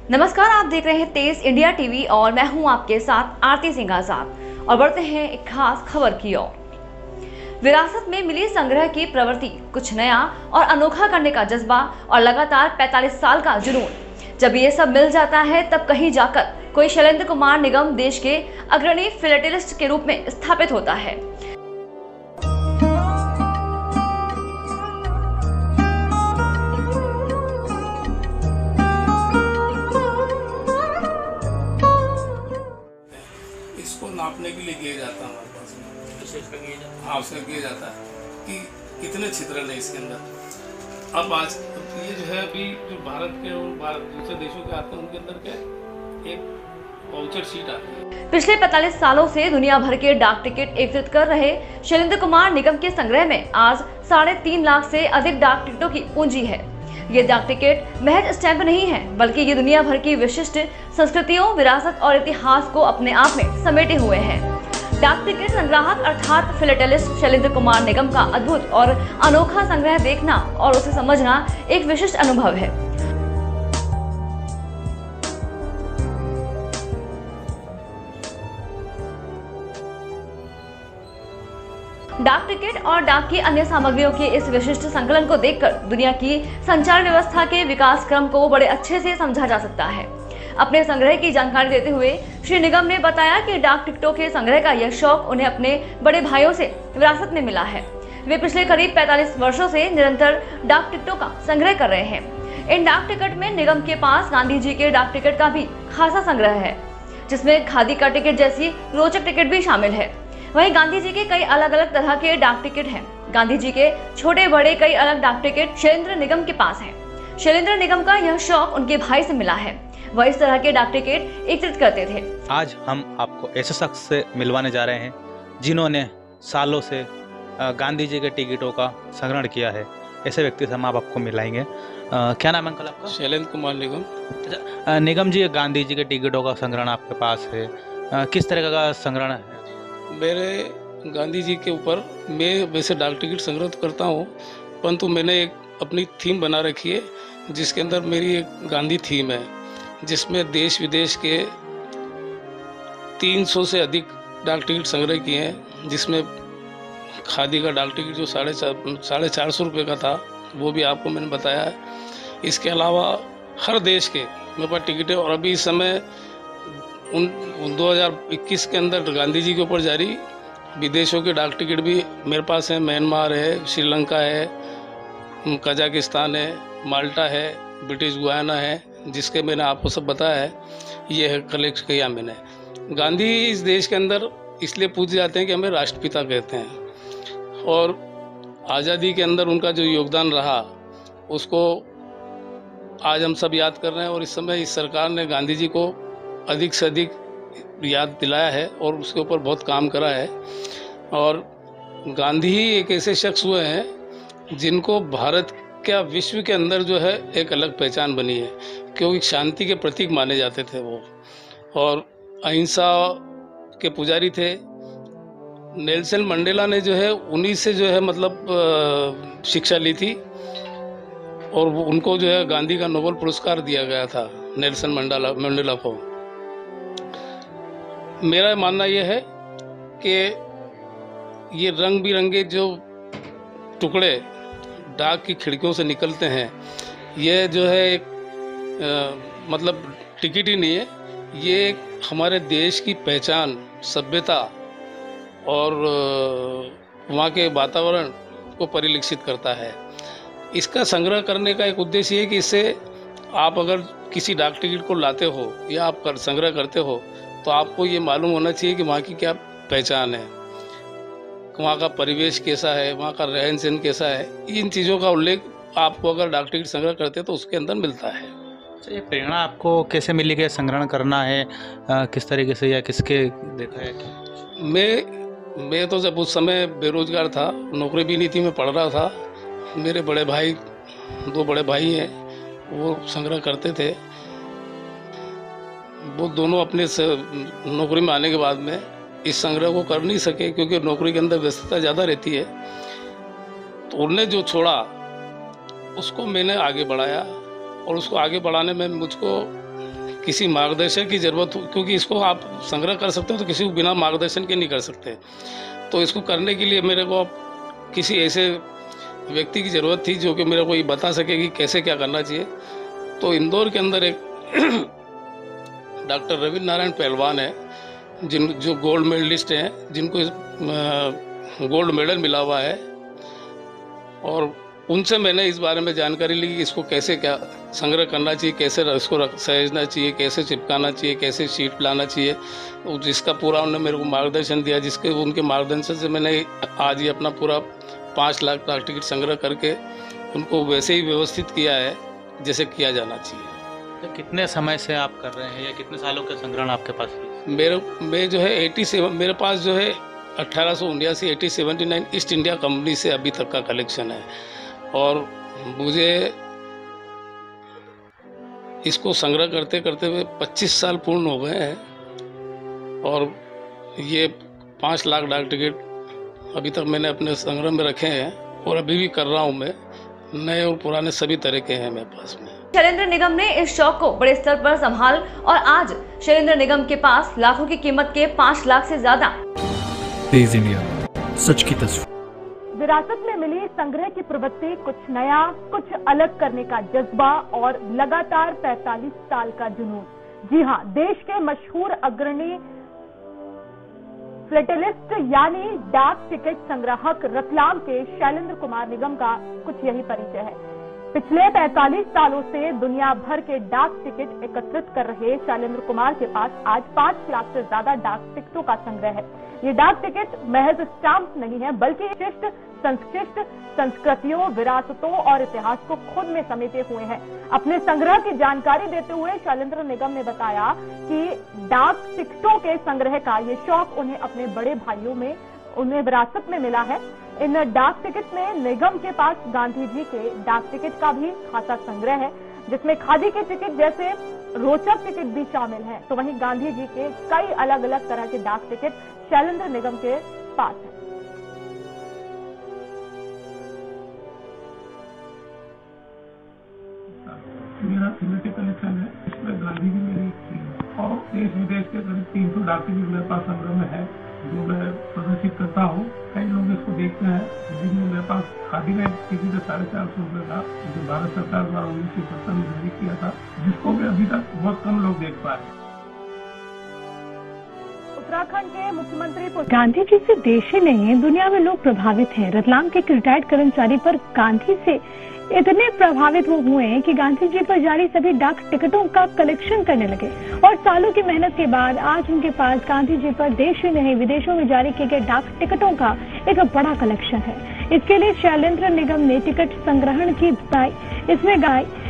नमस्कार, आप देख रहे हैं तेज इंडिया टीवी और मैं हूं आपके साथ आरती सिंह आजाद। और बढ़ते हैं एक खास खबर की ओर। विरासत में मिली संग्रह की प्रवृत्ति, कुछ नया और अनोखा करने का जज्बा और लगातार 45 साल का जुनून। जब ये सब मिल जाता है तब कहीं जाकर कोई शैलेंद्र कुमार निगम देश के अग्रणी फिलटेलिस्ट के रूप में स्थापित होता है। इसको नापने के लिए किया जाता है हमारे पास में, हाँ उसका किया जाता है कि कितने छिद्रन है इसके अंदर। अब आज ये जो है अभी जो भारत के और दूसरे देशों के आते हैं उनके अंदर क्या एक वाउचर शीट आती है। पिछले 45 सालों से दुनिया भर के डाक टिकट एकत्रित कर रहे शैलेंद्र कुमार निगम के संग्रह में आज 3.5 लाख से अधिक डाक टिकटों की पूंजी है। ये डाक टिकट महज स्टैंप नहीं है, बल्कि ये दुनिया भर की विशिष्ट संस्कृतियों, विरासत और इतिहास को अपने आप में समेटे हुए हैं। डाक टिकट संग्राहक अर्थात फिलटेलिस्ट शैलेंद्र कुमार निगम का अद्भुत और अनोखा संग्रह देखना और उसे समझना एक विशिष्ट अनुभव है। डाक टिकट और डाक की अन्य सामग्रियों के इस विशिष्ट संकलन को देखकर दुनिया की संचार व्यवस्था के विकास क्रम को बड़े अच्छे से समझा जा सकता है। अपने संग्रह की जानकारी देते हुए श्री निगम ने बताया कि डाक टिकटों के संग्रह का यह शौक उन्हें अपने बड़े भाइयों से विरासत में मिला है। वे पिछले करीब 45 वर्षों से निरंतर डाक टिकटों का संग्रह कर रहे हैं। इन डाक टिकट में निगम के पास गांधी जी के डाक टिकट का भी खासा संग्रह है, जिसमें खादी का टिकट जैसी रोचक टिकट भी शामिल है। वहीं गांधी जी के कई अलग अलग तरह के डाक टिकट हैं। गांधी जी के छोटे बड़े कई अलग डाक टिकट शैलेंद्र निगम के पास हैं। शैलेंद्र निगम का यह शौक उनके भाई से मिला है। वह इस तरह के डाक टिकट एकत्रित करते थे। आज हम आपको ऐसे शख्स से मिलवाने जा रहे हैं जिन्होंने सालों से गांधी जी के टिकटों का संग्रहण किया है। ऐसे व्यक्ति से हम आपको मिलाएंगे। क्या नाम है अंकल आपका? शैलेंद्र कुमार निगम। अच्छा, निगम जी, गांधी जी के टिकटों का संग्रहण आपके पास है, किस तरह का संग्रहण है? मेरे गांधी जी के ऊपर मैं वैसे डाक टिकट संग्रह तो करता हूँ, परंतु मैंने एक अपनी थीम बना रखी है जिसके अंदर मेरी एक गांधी थीम है, जिसमें देश विदेश के 300 से अधिक डाक टिकट संग्रह किए हैं। जिसमें खादी का डाक टिकट जो 450 रुपये का था वो भी आपको मैंने बताया है। इसके अलावा हर देश के मेरे पास टिकट है। और अभी इस समय 2021 के अंदर गांधी जी के ऊपर जारी विदेशों के डाक टिकट भी मेरे पास है। म्यांमार है, श्रीलंका है, कजाकिस्तान है, माल्टा है, ब्रिटिश गुयाना है, जिसके मैंने आपको सब बताया है। ये है कलेक्ट किया मैंने। गांधी इस देश के अंदर इसलिए पूजे जाते हैं कि हमें राष्ट्रपिता कहते हैं, और आज़ादी के अंदर उनका जो योगदान रहा उसको आज हम सब याद कर रहे हैं। और इस समय इस सरकार ने गांधी जी को अधिक से अधिक याद दिलाया है और उसके ऊपर बहुत काम करा है। और गांधी ही एक ऐसे शख्स हुए हैं जिनको भारत क्या विश्व के अंदर जो है एक अलग पहचान बनी है, क्योंकि शांति के प्रतीक माने जाते थे वो, और अहिंसा के पुजारी थे। नेल्सन मंडेला ने जो है उन्हीं से जो है मतलब शिक्षा ली थी, और वो उनको जो है गांधी का नोबेल पुरस्कार दिया गया था नेल्सन मंडेला को। मेरा मानना यह है कि ये रंग बिरंगे जो टुकड़े डाक की खिड़कियों से निकलते हैं, ये जो है एक मतलब टिकट ही नहीं है, ये एक हमारे देश की पहचान, सभ्यता और वहाँ के वातावरण को परिलक्षित करता है। इसका संग्रह करने का एक उद्देश्य ये है कि इससे आप अगर किसी डाक टिकट को लाते हो या आप संग्रह करते हो तो आपको ये मालूम होना चाहिए कि वहाँ की क्या पहचान है, वहाँ का परिवेश कैसा है, वहाँ का रहन सहन कैसा है। इन चीज़ों का उल्लेख आपको अगर डाक टिकट संग्रह करते हैं तो उसके अंदर मिलता है। अच्छा, ये प्रेरणा आपको कैसे मिली कि संग्रहण करना है, किस तरीके से या किसके देखा है? मैं तो जब उस समय बेरोजगार था, नौकरी भी नहीं थी, मैं पढ़ रहा था। मेरे बड़े भाई, 2 बड़े भाई हैं, वो संग्रह करते थे। वो दोनों अपने नौकरी में आने के बाद में इस संग्रह को कर नहीं सके, क्योंकि नौकरी के अंदर व्यस्तता ज़्यादा रहती है। तो उनने जो छोड़ा उसको मैंने आगे बढ़ाया, और उसको आगे बढ़ाने में मुझको किसी मार्गदर्शन की ज़रूरत, क्योंकि इसको आप संग्रह कर सकते हो तो किसी को बिना मार्गदर्शन के नहीं कर सकते। तो इसको करने के लिए मेरे को किसी ऐसे व्यक्ति की ज़रूरत थी जो कि मेरे को ये बता सके कि कैसे क्या करना चाहिए। तो इंदौर के अंदर एक डॉक्टर रवि नारायण पहलवान है, जो गोल्ड मेडलिस्ट हैं, जिनको गोल्ड मेडल मिला हुआ है, और उनसे मैंने इस बारे में जानकारी ली कि इसको कैसे क्या संग्रह करना चाहिए, कैसे इसको सहेजना चाहिए, कैसे चिपकाना चाहिए, कैसे शीट लाना चाहिए, जिसका पूरा उन्होंने मेरे को मार्गदर्शन दिया। उनके मार्गदर्शन से मैंने आज ये अपना पूरा 5 लाख डाक टिकट संग्रह करके उनको वैसे ही व्यवस्थित किया है जैसे किया जाना चाहिए। तो कितने समय से आप कर रहे हैं या कितने सालों का संग्रहण आपके पास है? मैं जो है 87, मेरे पास जो है 1879 1879 ईस्ट इंडिया कंपनी से अभी तक का कलेक्शन है, और मुझे इसको संग्रह करते करते हुए 25 साल पूर्ण हो गए हैं, और ये 5 लाख डाक टिकट अभी तक मैंने अपने संग्रह में रखे हैं, और अभी भी कर रहा हूँ मैं। नए और पुराने सभी तरह के हैं मेरे पास में। शैलेंद्र निगम ने इस शौक को बड़े स्तर पर संभाल, और आज शैलेंद्र निगम के पास लाखों की कीमत के 5 लाख से ज्यादा तेज इंडिया, सच की तस्वीर। विरासत में मिली संग्रह की प्रवृत्ति, कुछ नया, कुछ अलग करने का जज्बा और लगातार 45 साल का जुनून। जी हां, देश के मशहूर अग्रणी फिलटेलिस्ट यानी डाक टिकट संग्राहक रतलाम के शैलेंद्र कुमार निगम का कुछ यही परिचय है। पिछले 45 सालों से दुनिया भर के डाक टिकट एकत्रित कर रहे शैलेंद्र कुमार के पास आज 5 लाख से ज्यादा डाक टिकटों का संग्रह है। ये डाक टिकट महज स्टाम्प नहीं है, बल्कि विशिष्ट संस्कृत संस्कृतियों, विरासतों और इतिहास को खुद में समेटे हुए हैं। अपने संग्रह की जानकारी देते हुए शैलेंद्र निगम ने बताया कि डाक टिकटों के संग्रह का ये शौक उन्हें अपने बड़े भाइयों में उन्हें विरासत में मिला है। इन डाक टिकट में निगम के पास गांधी जी के डाक टिकट का भी खासा संग्रह है, जिसमें खादी के टिकट जैसे रोचक टिकट भी शामिल हैं। तो वहीं गांधी जी के कई अलग अलग तरह के डाक टिकट शैलेंद्र निगम के पास है। मेरा सिमेट्रिक कलेक्शन है, इसमें गांधी जी मेरी और देश विदेश के करीब 300 डाक टिकट मेरे पास संग्रह में है, जो मैं प्रदर्शित करता हूँ। कई लोग इसको देखते हैं, जिनमें मेरे पास खादी का टिकट 450 रुपये था, जो भारत सरकार द्वारा 1970 में जारी किया था, जिसको भी अभी तक बहुत कम लोग देख पाए। उत्तराखंड के मुख्यमंत्री गांधी जी से देश ही नहीं दुनिया में लोग प्रभावित हैं। रतलाम के एक रिटायर्ड कर्मचारी पर गांधी से इतने प्रभावित वो हुए हैं कि गांधी जी पर जारी सभी डाक टिकटों का कलेक्शन करने लगे, और सालों की मेहनत के बाद आज उनके पास गांधी जी पर देश ही नहीं विदेशों में जारी किए गए डाक टिकटों का एक बड़ा कलेक्शन है। इसके लिए शैलेंद्र निगम ने टिकट संग्रहण की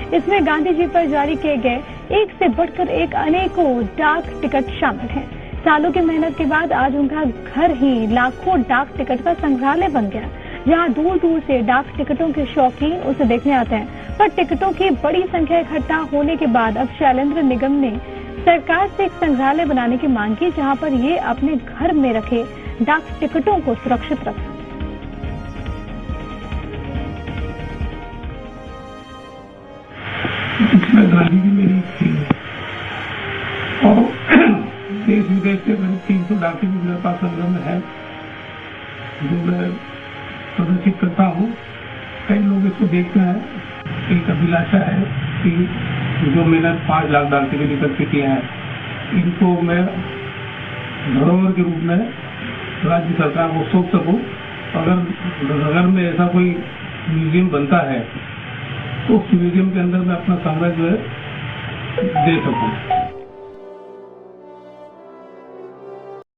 इसमें गांधी जी पर जारी किए गए एक से बढ़कर एक अनेकों डाक टिकट शामिल हैं। सालों की मेहनत के बाद आज उनका घर ही लाखों डाक टिकट का संग्रहालय बन गया, जहां दूर दूर से डाक टिकटों के शौकीन उसे देखने आते हैं। पर टिकटों की बड़ी संख्या इकट्ठा होने के बाद अब शैलेंद्र निगम ने सरकार से एक संग्रहालय बनाने की मांग की, जहां पर ये अपने घर में रखे डाक टिकटों को सुरक्षित रख सके। गांधी जी मेरी और देश विदेश के करीब 300 डाक टिकट मेरे पास संग्रह में है, जो मैं प्रदर्शित करता हूँ। कई लोग इसको देखते हैं। एक अभिलाषा है कि जो मैंने 5 लाख डाक टिकट एकत्र किए हैं, इनको मैं धरोहर के रूप में राज्य सरकार को सौंप सकूँ। अगर में ऐसा कोई म्यूजियम बनता है तो उस म्यूजियम के अंदर मैं अपना संग्रह जो है दे सकूँ।